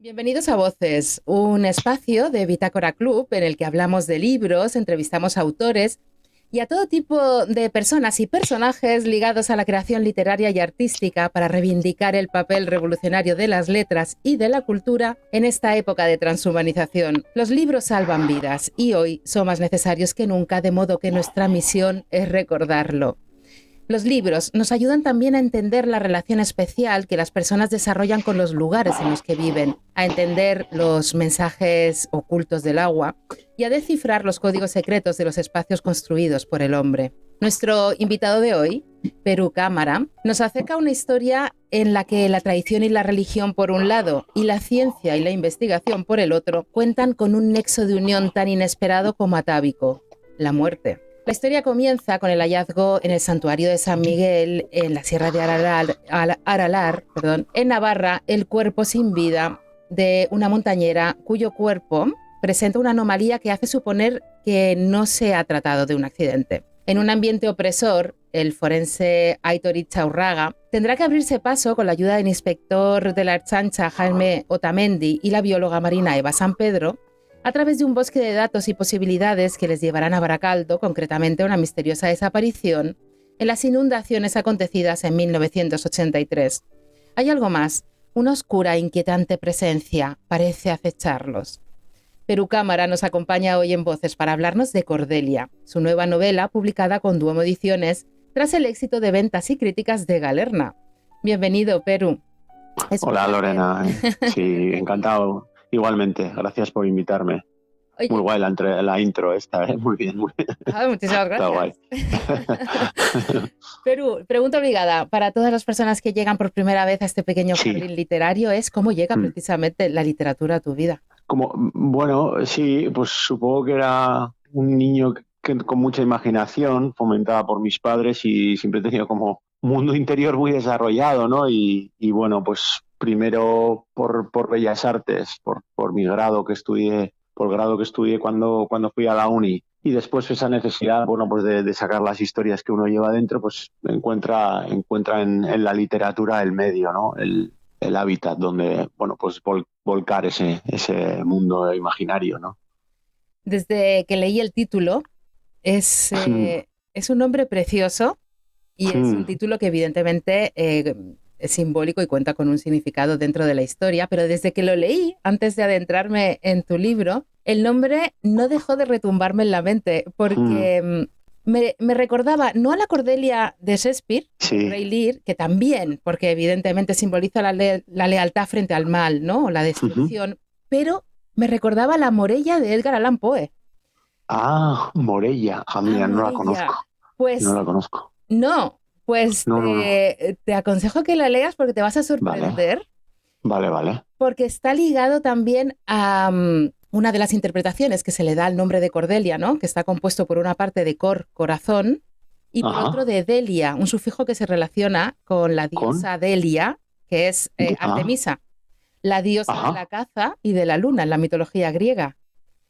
Bienvenidos a Voces, un espacio de Bitácora Club en el que hablamos de libros, entrevistamos a autores y a todo tipo de personas y personajes ligados a la creación literaria y artística para reivindicar el papel revolucionario de las letras y de la cultura en esta época de transhumanización. Los libros salvan vidas y hoy son más necesarios que nunca, de modo que nuestra misión es recordarlo. Los libros nos ayudan también a entender la relación especial que las personas desarrollan con los lugares en los que viven, a entender los mensajes ocultos del agua y a descifrar los códigos secretos de los espacios construidos por el hombre. Nuestro invitado de hoy, Perú Cámara, nos acerca a una historia en la que la tradición y la religión por un lado y la ciencia y la investigación por el otro cuentan con un nexo de unión tan inesperado como atávico: la muerte. La historia comienza con el hallazgo en el santuario de San Miguel, en la sierra de Aralar, en Navarra, el cuerpo sin vida de una montañera cuyo cuerpo presenta una anomalía que hace suponer que no se ha tratado de un accidente. En un ambiente opresor, el forense Aitor Ichaurraga tendrá que abrirse paso con la ayuda del inspector de la Ertzaintza Jaime Otamendi y la bióloga marina Eva San Pedro, a través de un bosque de datos y posibilidades que les llevarán a Baracaldo, concretamente a una misteriosa desaparición en las inundaciones acontecidas en 1983. Hay algo más, una oscura e inquietante presencia parece acecharlos. Perú Cámara nos acompaña hoy en Voces para hablarnos de Cordelia, su nueva novela publicada con Duomo Ediciones tras el éxito de ventas y críticas de Galerna. Bienvenido, Perú. Hola, Lorena. Sí, encantado. Igualmente, gracias por invitarme. Oye, muy guay la intro esta, ¿eh? Muy bien, muy bien. Muchísimas gracias. Está guay. Perú, pregunta obligada para todas las personas que llegan por primera vez a este pequeño jardín literario es: ¿cómo llega precisamente la literatura a tu vida? Bueno, sí, pues supongo que era un niño con mucha imaginación, fomentada por mis padres, y siempre he tenido como un mundo interior muy desarrollado, ¿no? Y bueno, pues primero por Bellas Artes, por mi grado que estudié, cuando fui a la uni, y después esa necesidad, bueno, pues de sacar las historias que uno lleva dentro, pues encuentra en la literatura el medio, ¿no? El hábitat donde, bueno, pues volcar ese mundo imaginario, ¿no? Desde que leí el título, es un nombre precioso y es un título que evidentemente es simbólico y cuenta con un significado dentro de la historia, pero desde que lo leí, antes de adentrarme en tu libro, el nombre no dejó de retumbarme en la mente, porque me recordaba no a la Cordelia de Shakespeare, sí, Rey Lear, que también, porque evidentemente simboliza la lealtad frente al mal, ¿no? O la destrucción, pero me recordaba la Morella de Edgar Allan Poe. Ah, Morella. Mira, no la conozco. Pues, no la conozco. No, pues te aconsejo que la leas porque te vas a sorprender. Vale. Porque está ligado también a una de las interpretaciones que se le da al nombre de Cordelia, ¿no? Que está compuesto por una parte de corazón, y por otro de Delia, un sufijo que se relaciona con la diosa Delia, que es Artemisa, la diosa de la caza y de la luna en la mitología griega.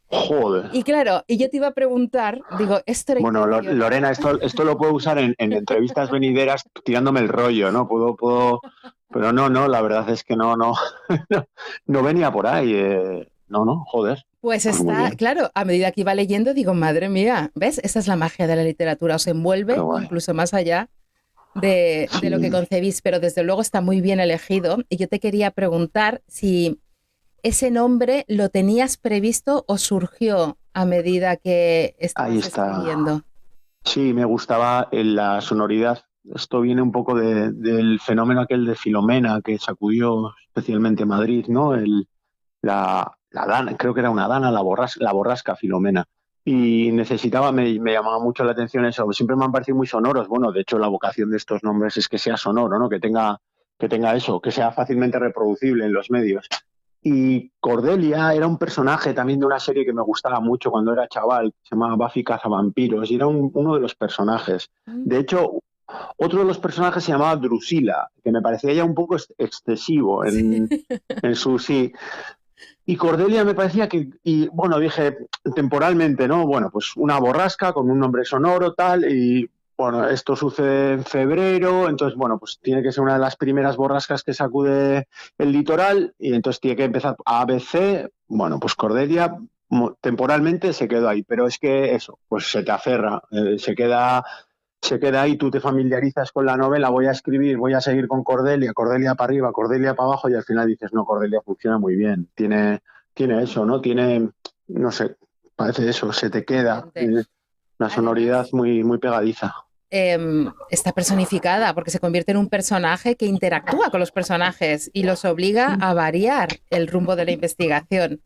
Joder. Y claro, y yo te iba a preguntar, digo, esto era Bueno, Lorena, esto lo puedo usar en entrevistas venideras tirándome el rollo, ¿no? Puedo, pero no, la verdad es que no venía por ahí. No, joder. Pues está, claro, a medida que iba leyendo digo, madre mía, ¿ves? Esa es la magia de la literatura, os envuelve incluso más allá de lo que concebís, pero desde luego está muy bien elegido. Y yo te quería preguntar si ese nombre lo tenías previsto o surgió a medida que estabas escribiendo. Sí, me gustaba la sonoridad. Esto viene un poco del fenómeno aquel de Filomena que sacudió especialmente Madrid, ¿no? La dana, creo que era una dana, la borrasca Filomena. Y me llamaba mucho la atención eso. Siempre me han parecido muy sonoros. Bueno, de hecho la vocación de estos nombres es que sea sonoro, ¿no? Que tenga eso, que sea fácilmente reproducible en los medios. Y Cordelia era un personaje también de una serie que me gustaba mucho cuando era chaval, se llamaba Buffy Cazavampiros, y era uno de los personajes. De hecho, otro de los personajes se llamaba Drusila, que me parecía ya un poco excesivo en su sí. Y Cordelia me parecía que, y bueno, dije temporalmente, ¿no? Bueno, pues una borrasca con un nombre sonoro, tal, y bueno, esto sucede en febrero, entonces, bueno, pues tiene que ser una de las primeras borrascas que sacude el litoral y entonces tiene que empezar ABC, bueno, pues Cordelia temporalmente se quedó ahí, pero es que eso, pues se te aferra, se queda ahí, tú te familiarizas con la novela, voy a escribir, voy a seguir con Cordelia, Cordelia para arriba, Cordelia para abajo y al final dices, no, Cordelia funciona muy bien, tiene eso, ¿no? Tiene, no sé, parece eso, se te queda. Totalmente. Una sonoridad Además, muy, muy pegadiza. está personificada porque se convierte en un personaje que interactúa con los personajes y los obliga a variar el rumbo de la investigación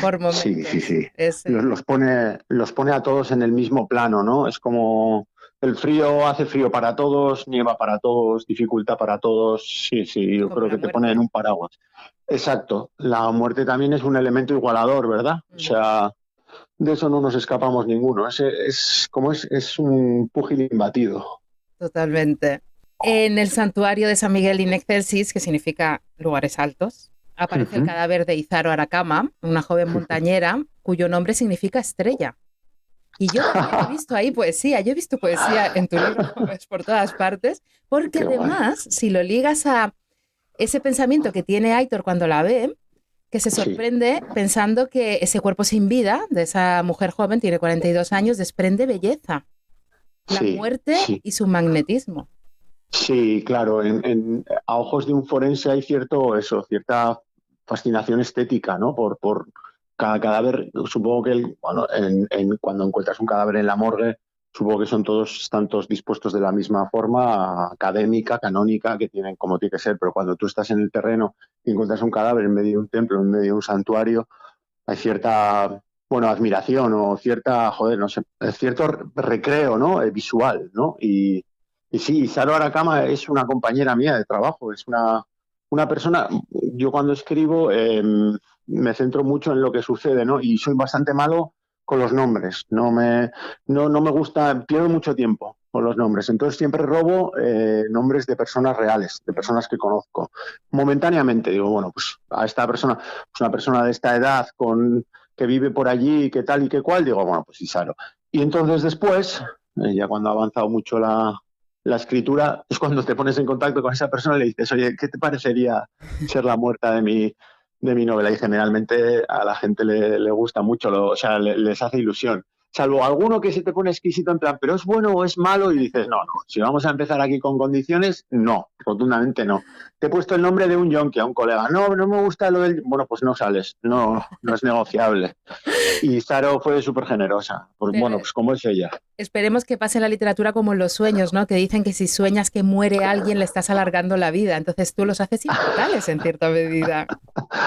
por Sí, sí, momentos. sí. Los pone a todos en el mismo plano, ¿no? Es como el frío hace frío para todos, nieva para todos, dificultad para todos. Sí, sí, yo Como creo la que te pone en muerte. un paraguas. Exacto. La muerte también es un elemento igualador, ¿verdad? O Ujú. sea, de eso no nos escapamos ninguno. Es un púgil imbatido. Totalmente. En el santuario de San Miguel in Excelsis, que significa lugares altos, aparece el Ujú. cadáver de Izaro Aracama, una joven montañera cuyo nombre significa estrella. Y yo también he visto ahí poesía, yo he visto poesía en tu libro, como ves, por todas partes, porque Qué guay. además, si lo ligas a ese pensamiento que tiene Aitor cuando la ve, que se Sí, sorprende pensando que ese cuerpo sin vida de esa mujer joven, tiene 42 años, desprende belleza, la sí, muerte sí. y su magnetismo. Sí, claro, a ojos de un forense hay cierta fascinación estética, ¿no? Por cada cadáver. Supongo que bueno, cuando encuentras un cadáver en la morgue, supongo que están todos dispuestos de la misma forma académica, canónica, que tienen como tiene que ser, pero cuando tú estás en el terreno y encuentras un cadáver en medio de un templo, en medio de un santuario, hay cierta, bueno, admiración o cierta, joder, no sé, cierto recreo, ¿no? Visual, ¿no? Y sí, Saro Aracama es una compañera mía de trabajo, es una persona, yo cuando escribo me centro mucho en lo que sucede, ¿no? Y soy bastante malo con los nombres, no me gusta, pierdo mucho tiempo con los nombres, entonces siempre robo nombres de personas reales, de personas que conozco. Momentáneamente digo, bueno, pues a esta persona, pues una persona de esta edad que vive por allí, que tal y que cual, digo, bueno, pues Isaro. Y entonces después, ya cuando ha avanzado mucho la escritura, es cuando te pones en contacto con esa persona y le dices, oye, ¿qué te parecería ser la muerta de mi novela? Y generalmente a la gente le gusta mucho, o sea, les hace ilusión. Salvo alguno que se te pone exquisito en plan, pero es bueno o es malo, y dices, no, no, si vamos a empezar aquí con condiciones, no, rotundamente no. Te he puesto el nombre de un yonki a un colega, no, no me gusta lo del... Bueno, pues no sales, no, no es negociable. Y Zaro fue súper generosa, pues Pero bueno, pues como es ella. esperemos que pase en la literatura como en los sueños, ¿no? Que dicen que si sueñas que muere alguien, le estás alargando la vida. Entonces tú los haces inmortales en cierta medida.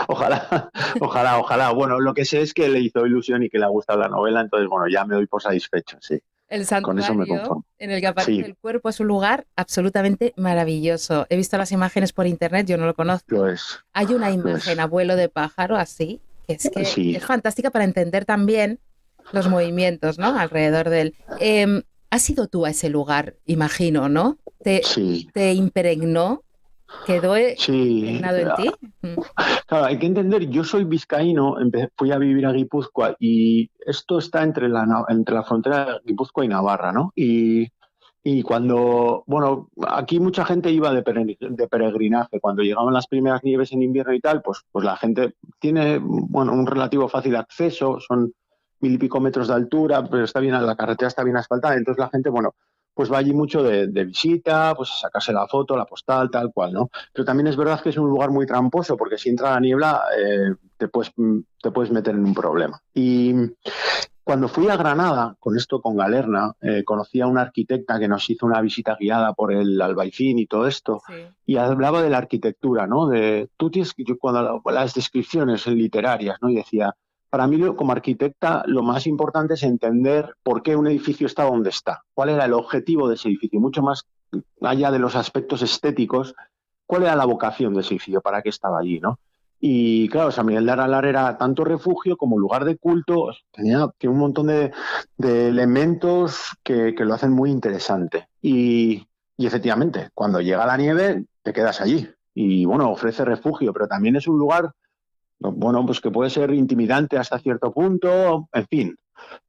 Ojalá, ojalá, ojalá. Bueno, lo que sé es que le hizo ilusión y que le ha gustado la novela, entonces, bueno, ya me doy por satisfecho, sí. El Con eso me santuario conformo. en el que aparece Sí, el cuerpo es un lugar absolutamente maravilloso. He visto las imágenes por internet, yo no lo lo conozco. es, Hay una lo es. imagen, abuelo de pájaro, así, que Sí, es fantástica para entender también los movimientos, ¿no? Alrededor de él. Has ido tú a ese lugar, imagino, ¿no? sí, Te impregnó, quedó sí. impregnado en ti. Claro, hay que entender, yo soy vizcaíno, fui a vivir a Guipúzcoa y esto está entre la frontera de Guipúzcoa y Navarra, ¿no? Y cuando, bueno, aquí mucha gente iba de peregrinaje. Cuando llegaban las primeras nieves en invierno y tal, pues la gente tiene, bueno, un relativo fácil acceso, son 1000 y pico metros de altura, pero está bien, la carretera está bien asfaltada. Entonces la gente, bueno, pues va allí mucho de visita, pues a sacarse la foto, la postal, tal cual, ¿no? Pero también es verdad que es un lugar muy tramposo, porque si entra la niebla, te puedes meter en un problema. Y cuando fui a Granada, con Galerna, conocí a una arquitecta que nos hizo una visita guiada por el Albaicín y todo esto, Sí. y hablaba de la arquitectura, ¿no? Tú tienes que, cuando las descripciones literarias, ¿no? Y decía, para mí como arquitecta lo más importante es entender por qué un edificio está donde está, cuál era el objetivo de ese edificio, mucho más allá de los aspectos estéticos, cuál era la vocación de ese edificio, para qué estaba allí, ¿no? Y claro, San Miguel de Aralar era tanto refugio como lugar de culto, tiene un montón de elementos que lo hacen muy interesante. Y efectivamente, cuando llega la nieve, te quedas allí. Y bueno, ofrece refugio, pero también es un lugar, bueno, pues que puede ser intimidante hasta cierto punto, en fin.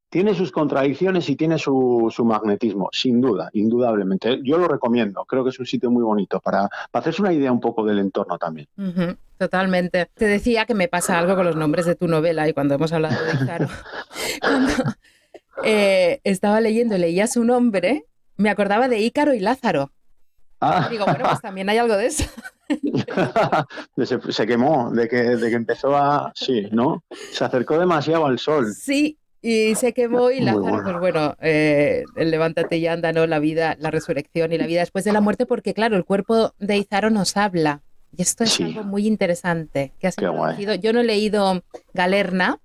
tiene sus contradicciones y tiene su magnetismo, sin duda, indudablemente. Yo lo recomiendo, creo que es un sitio muy bonito para hacerse una idea un poco del entorno también. Totalmente. Te decía que me pasa algo con los nombres de tu novela y cuando hemos hablado de Izaro, cuando estaba leyendo y leía su nombre, me acordaba de Ícaro y Lázaro. Y digo, bueno, pues también hay algo de eso. Se quemó de que empezó a... Sí, ¿no? Se acercó demasiado al sol. Sí, y se quemó y Muy Lázaro, bueno. pues bueno, el levántate y anda, ¿no? La vida, la resurrección y la vida después de la muerte, porque claro, el cuerpo de Izaro nos habla. Y esto es Sí, algo muy interesante que has qué guay. introducido. Yo no he leído Galerna,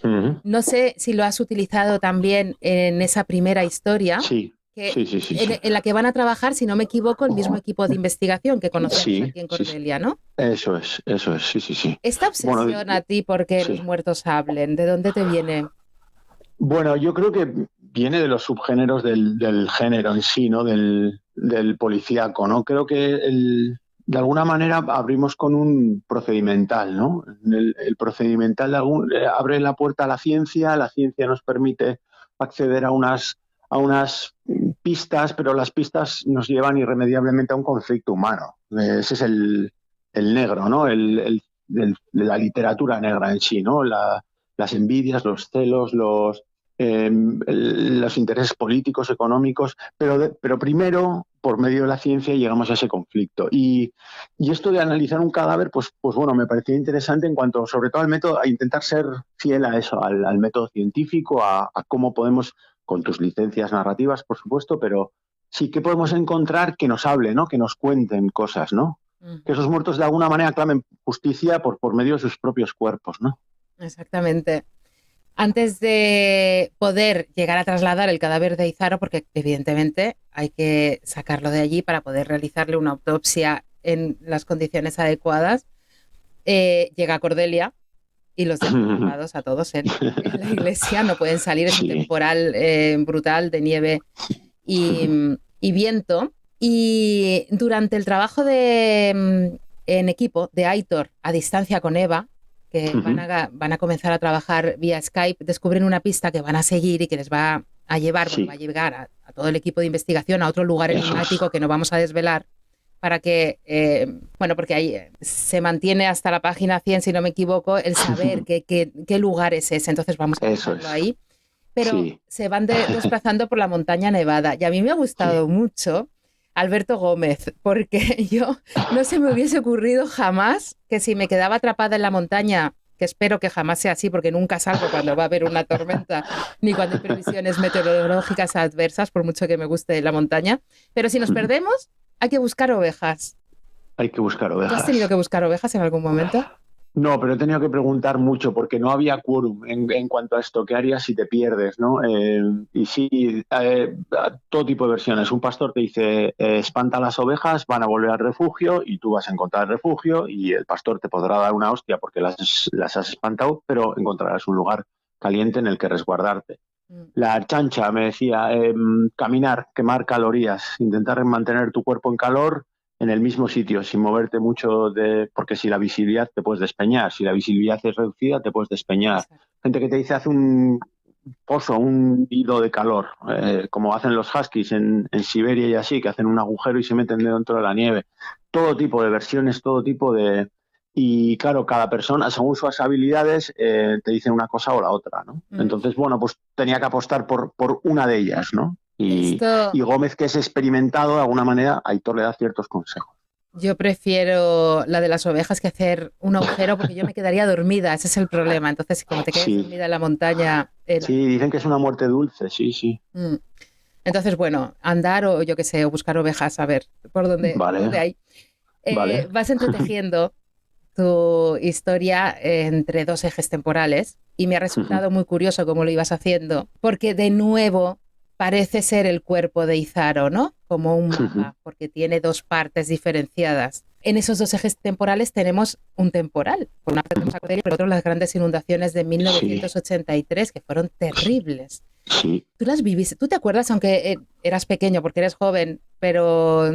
no sé si lo has utilizado también en esa primera historia, Sí, que, sí, sí, sí, sí. en la que van a trabajar, si no me equivoco, el mismo equipo de investigación que conocemos Sí, aquí en sí, sí. Cordelia, ¿no? Eso es, sí, sí, sí. Esta Bueno, obsesión a ti porque los sí. muertos hablen, ¿de dónde te viene? Bueno, yo creo que viene de los subgéneros del género en sí, ¿no? Del policíaco, ¿no? Creo que de alguna manera abrimos con un procedimental, ¿no? El procedimental abre la puerta a la ciencia nos permite acceder a unas pistas, pero las pistas nos llevan irremediablemente a un conflicto humano. Ese es el negro, ¿no? La literatura negra en sí, ¿no? Las envidias, los celos, los intereses políticos, económicos, pero primero, por medio de la ciencia, llegamos a ese conflicto. Y esto de analizar un cadáver, pues bueno, me parecía interesante en cuanto, sobre todo al método, a intentar ser fiel a eso, al método científico, a cómo podemos, con tus licencias narrativas, por supuesto, pero sí que podemos encontrar que nos hable, ¿no? Que nos cuenten cosas, ¿no? Que esos muertos de alguna manera clamen justicia por medio de sus propios cuerpos, ¿no? Exactamente. Antes de poder llegar a trasladar el cadáver de Izaro, porque evidentemente hay que sacarlo de allí para poder realizarle una autopsia en las condiciones adecuadas, llega Cordelia y los deja atrapados a todos en la iglesia. No pueden salir, es un Sí. temporal brutal de nieve y viento. Y durante el trabajo en equipo de Aitor a distancia con Eva, que van a comenzar a trabajar vía Skype, descubren una pista que van a seguir y que les va a llevar, bueno, va a llevar a todo el equipo de investigación a otro lugar enigmático que no vamos a desvelar, para que, bueno, porque ahí se mantiene hasta la página 100, si no me equivoco, el saber qué lugar es ese, entonces vamos a dejarlo ahí. Pero se van desplazando por la montaña nevada. Y a mí me ha gustado mucho Alberto Gómez, porque yo no se me hubiese ocurrido jamás que si me quedaba atrapada en la montaña, que espero que jamás sea así, porque nunca salgo cuando va a haber una tormenta, ni cuando hay previsiones meteorológicas adversas, por mucho que me guste la montaña. Pero si nos perdemos, hay que buscar ovejas. Hay que buscar ¿Tú has ovejas. tenido que buscar ovejas en algún momento? No, pero he tenido que preguntar mucho porque no había quórum en cuanto a esto. ¿Qué harías si te pierdes, no? Y sí, todo tipo de versiones. Un pastor te dice, espanta las ovejas, van a volver al refugio y tú vas a encontrar el refugio y el pastor te podrá dar una hostia porque las has espantado, pero encontrarás un lugar caliente en el que resguardarte. La chancha me decía, caminar, quemar calorías, intentar mantener tu cuerpo en calor en el mismo sitio, sin moverte mucho, porque si la visibilidad te puedes despeñar, si la visibilidad es reducida te puedes despeñar. Exacto. Gente que te dice hace un pozo, un nido de calor, como hacen los huskies en Siberia y así, que hacen un agujero y se meten dentro de la nieve. Todo tipo de versiones, todo tipo de... Y claro, cada persona, según sus habilidades, te dicen una cosa o la otra, ¿no? Entonces, bueno, pues tenía que apostar por una de ellas, ¿no? Esto... Y Gómez, que es experimentado, de alguna manera, Aitor le da ciertos consejos. Yo prefiero la de las ovejas que hacer un agujero porque yo me quedaría dormida, ese es el problema. Entonces, como te quedes Sí, dormida en la montaña... sí, dicen que es una muerte dulce, sí, sí. Entonces, bueno, andar o yo qué sé, o buscar ovejas, a ver por dónde Vale, hay. vale. Vas entretejiendo tu historia entre dos ejes temporales y me ha resultado muy curioso cómo lo ibas haciendo, porque de nuevo parece ser el cuerpo de Izaro, ¿no? Como un mapa, porque tiene dos partes diferenciadas. En esos dos ejes temporales tenemos un temporal. Por una parte tenemos a Cordelia y por otro las grandes inundaciones de 1983, que fueron terribles. Sí. ¿Tú las viviste? ¿Tú te acuerdas, aunque eras pequeño porque eres joven, pero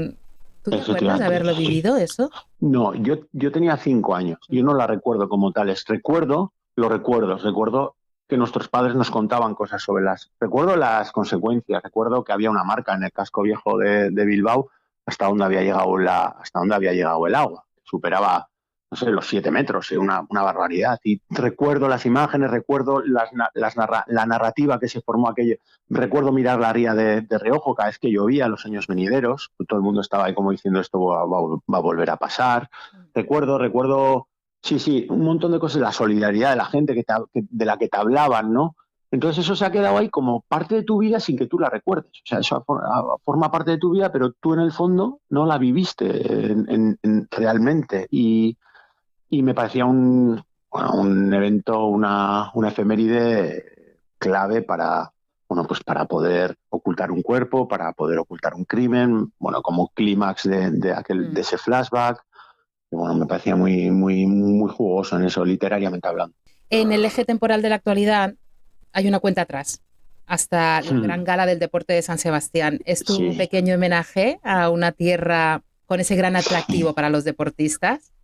¿tú te acuerdas de haberlo vivido eso? No, yo tenía 5 años. Yo no la recuerdo como tales. Recuerdo los recuerdos. Recuerdo que nuestros padres nos contaban cosas sobre recuerdo las consecuencias, recuerdo que había una marca en el casco viejo de Bilbao hasta donde había llegado hasta donde había llegado el agua. Superaba, no sé, los 7 metros, una barbaridad. Y recuerdo las imágenes, recuerdo la narrativa que se formó aquello. Recuerdo mirar la ría de reojo cada vez que llovía, los años venideros. Todo el mundo estaba ahí como diciendo esto va a volver a pasar. Recuerdo, sí, sí, un montón de cosas, la solidaridad de la gente de la que te hablaban, ¿no? Entonces eso se ha quedado ahí como parte de tu vida sin que tú la recuerdes. O sea, eso forma parte de tu vida, pero tú en el fondo no la viviste realmente. Y me parecía un evento, una efeméride clave pues para poder ocultar un cuerpo, para poder ocultar un crimen, bueno, como clímax de ese flashback. Y bueno, me parecía muy, muy, muy jugoso en eso, literariamente hablando. En el eje temporal de la actualidad hay una cuenta atrás, hasta la gran gala del deporte de San Sebastián. Es tu pequeño homenaje a una tierra con ese gran atractivo para los deportistas.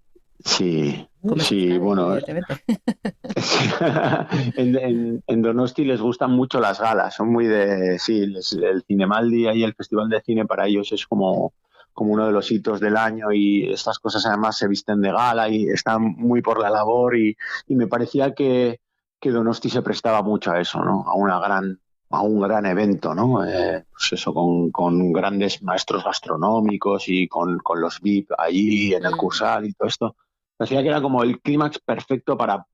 Sí, sí, bueno. En Donosti les gustan mucho las galas, son muy de, sí, el Cinemaldi y el Festival de Cine para ellos es como uno de los hitos del año, y estas cosas además se visten de gala y están muy por la labor, y me parecía que Donosti se prestaba mucho a eso, ¿no? A un gran evento, ¿no? Pues eso, con grandes maestros gastronómicos y con los VIP allí en el Cursal y todo esto. Parecía que era como el clímax perfecto para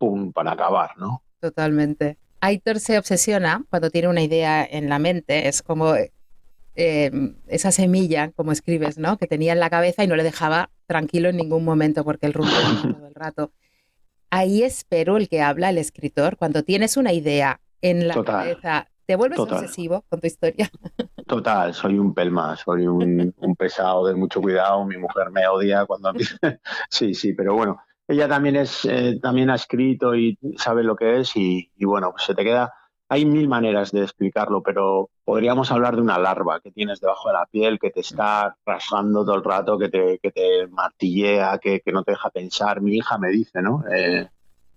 acabar, ¿no? Totalmente. Aitor se obsesiona cuando tiene una idea en la mente, es como esa semilla, como escribes, ¿no? Que tenía en la cabeza y no le dejaba tranquilo en ningún momento porque el rumbo todo el rato. Ahí espero el que habla, el escritor, cuando tienes una idea en la cabeza, ¿te vuelves obsesivo con tu historia? Total, soy un pelma, soy un pesado de mucho cuidado, mi mujer me odia cuando sí, sí, pero bueno, ella también ha escrito y sabe lo que es, y bueno, pues se te queda. Hay mil maneras de explicarlo, pero podríamos hablar de una larva que tienes debajo de la piel, que te está rasgando todo el rato, que te martillea, que no te deja pensar. Mi hija me dice, ¿no?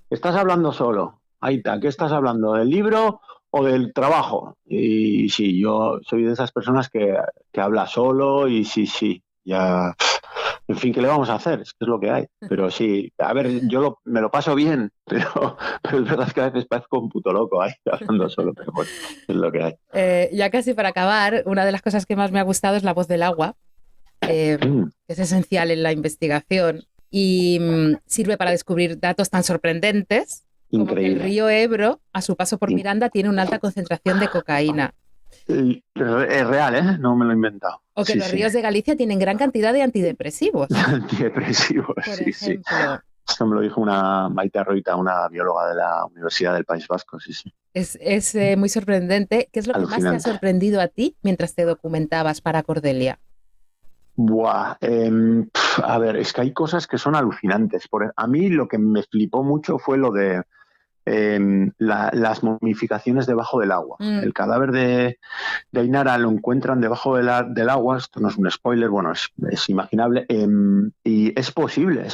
Estás hablando solo. Aita, ¿qué estás hablando? ¿Del libro o del trabajo? Y sí, yo soy de esas personas que habla solo, y sí, ya. En fin, ¿qué le vamos a hacer? Es que es lo que hay. Pero sí, a ver, me lo paso bien, pero es verdad que a veces parezco un puto loco ahí hablando solo, pero bueno, es lo que hay. Ya casi para acabar, una de las cosas que más me ha gustado es la voz del agua, que es esencial en la investigación y sirve para descubrir datos tan sorprendentes como que el río Ebro, a su paso por Miranda, tiene una alta concentración de cocaína. Es real, ¿eh? No me lo he inventado. O que los ríos de Galicia tienen gran cantidad de antidepresivos. Antidepresivos, por ejemplo. Esto me lo dijo una Maite Roita, una bióloga de la Universidad del País Vasco, sí. Es muy sorprendente. ¿Qué es lo que más te ha sorprendido a ti mientras te documentabas para Cordelia? Buah, a ver, es que hay cosas que son alucinantes. A mí lo que me flipó mucho fue lo de las momificaciones debajo del agua. El cadáver de Ainara lo encuentran debajo del agua. Esto no es un spoiler, bueno, es imaginable. Y es posible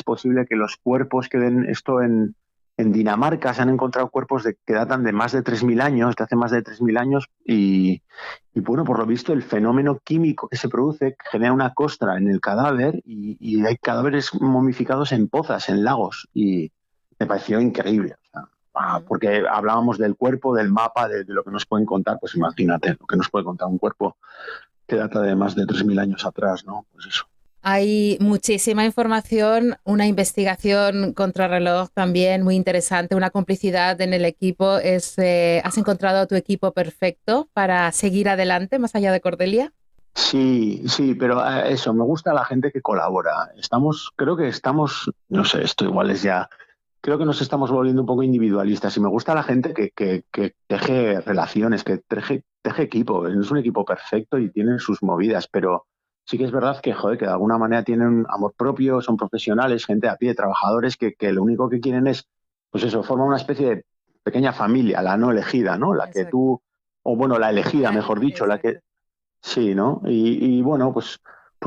que los cuerpos queden. Esto en Dinamarca se han encontrado cuerpos que datan de más de 3.000 años, de hace más de 3.000 años, y bueno, por lo visto el fenómeno químico que se produce genera una costra en el cadáver, y hay cadáveres momificados en pozas, en lagos, y me pareció increíble. O sea, porque hablábamos del cuerpo, del mapa, de lo que nos pueden contar, pues imagínate lo que nos puede contar un cuerpo que data de más de 3.000 años atrás, ¿no? Pues eso. Hay muchísima información, una investigación contrarreloj también muy interesante, una complicidad en el equipo. ¿Has encontrado a tu equipo perfecto para seguir adelante más allá de Cordelia? Sí, pero eso, me gusta la gente que colabora. Creo que estamos, no sé, esto igual es ya, creo que nos estamos volviendo un poco individualistas, y me gusta la gente que teje relaciones, que teje equipo. No es un equipo perfecto y tienen sus movidas, pero sí que es verdad que, joder, que de alguna manera tienen amor propio, son profesionales, gente a pie, trabajadores que lo único que quieren es, pues eso, forman una especie de pequeña familia, la no elegida, ¿no? La que tú, o bueno, la elegida, mejor dicho, la que. Sí, ¿no? Y bueno, pues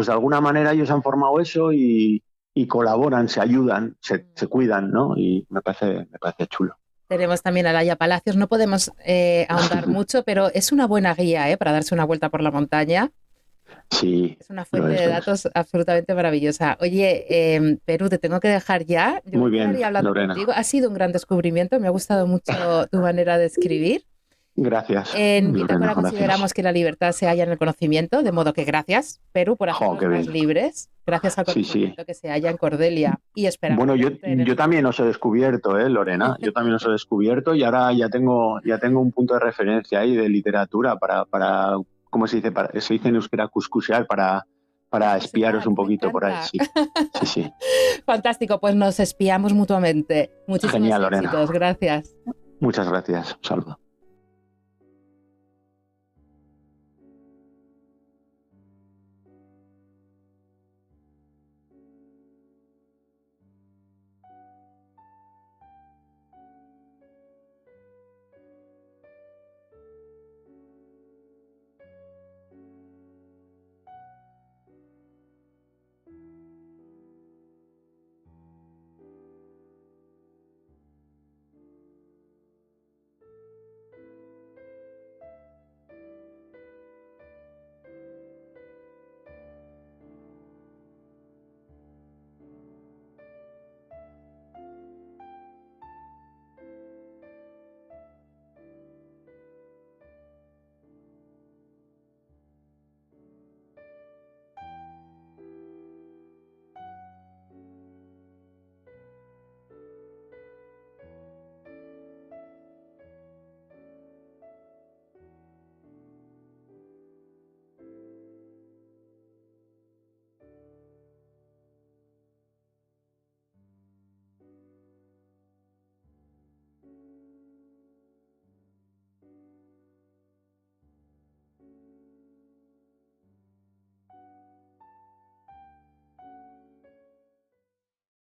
de alguna manera ellos han formado eso, y colaboran, se ayudan, se cuidan, ¿no? Y me parece chulo. Tenemos también a Laia Palacios. No podemos ahondar mucho, pero es una buena guía para darse una vuelta por la montaña. Sí, Es una lo fuente es, de lo es. datos absolutamente maravillosa. Oye, Perú, te tengo que dejar ya. Yo me Muy bien, quedaría hablando Lorena. contigo. Ha sido un gran descubrimiento. Me ha gustado mucho tu manera de escribir. Gracias, En Lorena, Bitácora gracias. consideramos que la libertad se halla en el conocimiento, de modo que gracias, Perú, por Jo, hacernos qué más bien. libres, gracias al Sí, sí. conocimiento que se halla en Cordelia. Y esperamos Bueno, verte en el yo también futuro. os he descubierto, Lorena. Yo también os he descubierto y ahora ya tengo un punto de referencia ahí de literatura para ¿cómo se dice? Se dice en euskera cuscusear, para espiaros Cuscusear, un me poquito por ahí, encanta. sí. Sí, sí. Fantástico, pues nos espiamos mutuamente. Muchísimos Genial, Lorena. éxitos, gracias. Muchas gracias. Un saludo.